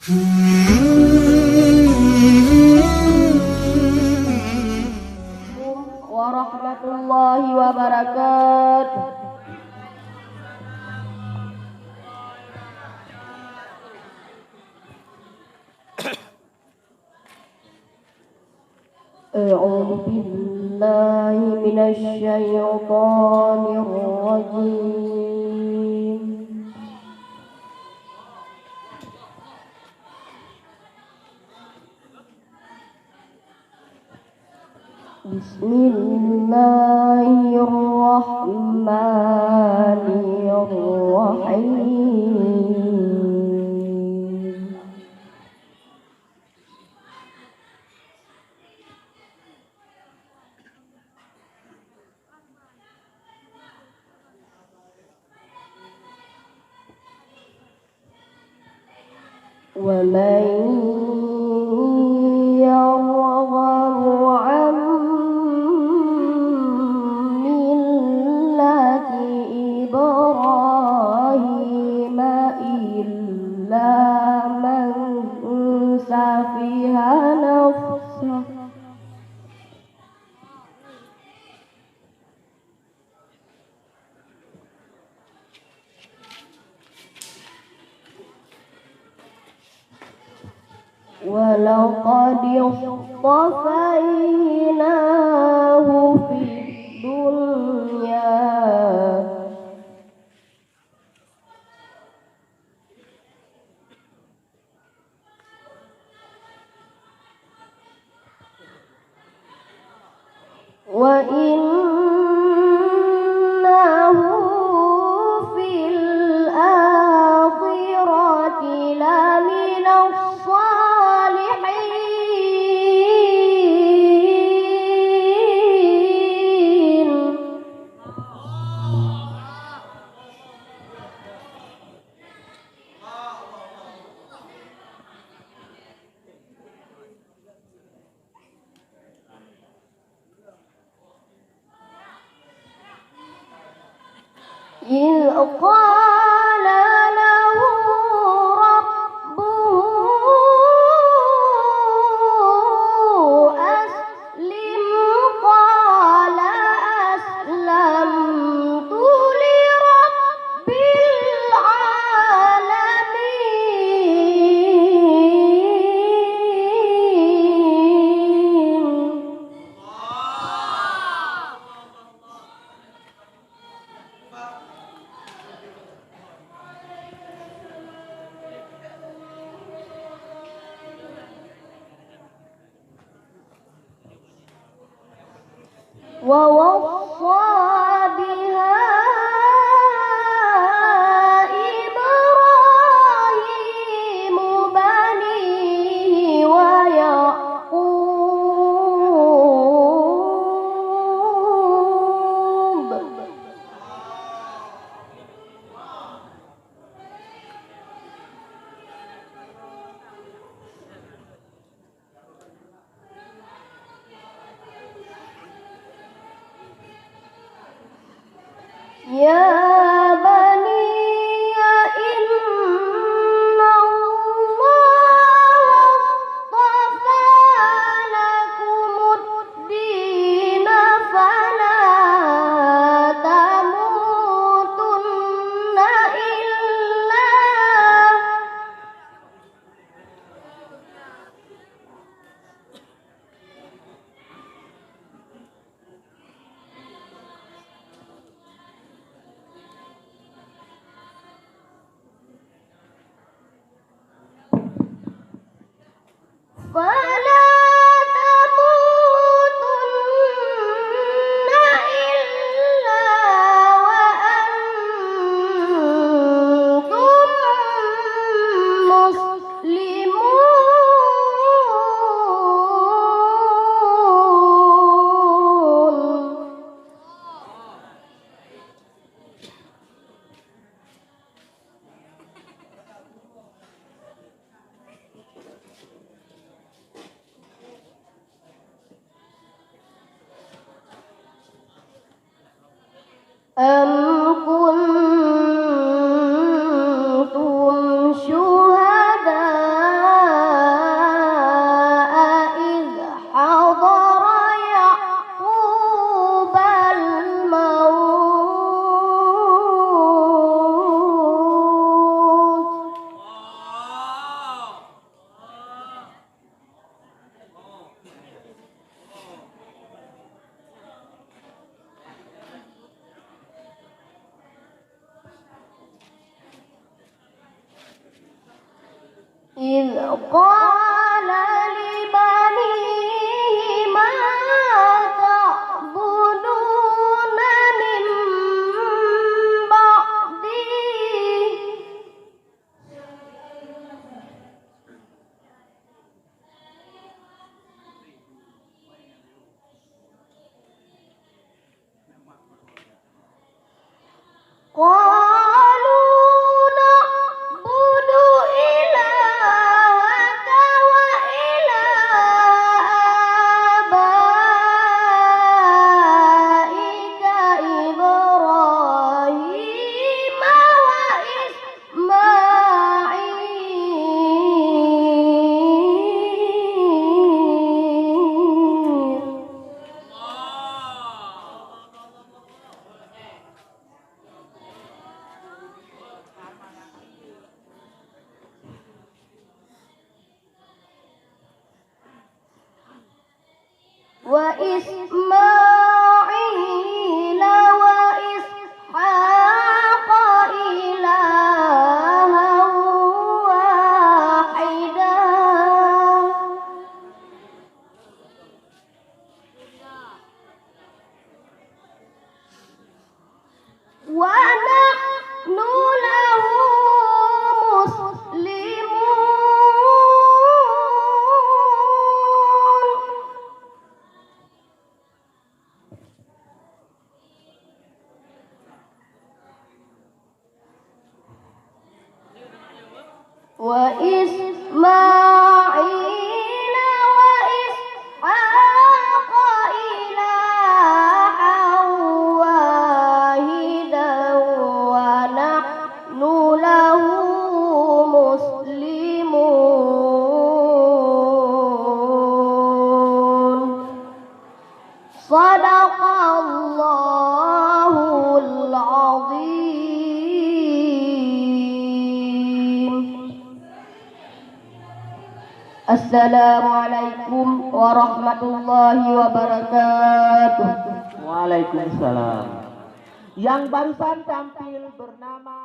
Warahmatullahi wabarakatuh. A'udzu billahi minasy syaithanir rajim. Bismillahirrahmanirrahim. Wa man yarghabu 'an millati Ibrahim illa man safiha nafsah walaqad istafainahu fid dunya wa innahu fil akhirati laminas salihin. إذ قال له ربه أسلم قال أسلمت لرب العالمين. ووصى بها إبراهيم بنيه ويعقوب يا بني إن الله اصطفى لكم الدين فلا تموتن إلا فلا تموتن إلا وأنتم مسلمون. أم كنتم شهداء قال لبنيه ما تعبدون من بعدي قالوا نعبد إلهك وإله آبائك إبراهيم وإسماعيل وإسحاق إلها واحدا ونحن له وإسماعيل وإسحاق إلها واحدا ونحن له مسلمون صدق الله العظيم. Assalamualaikum warahmatullahi wabarakatuh. Waalaikumsalam. Yang barusan tampil bernama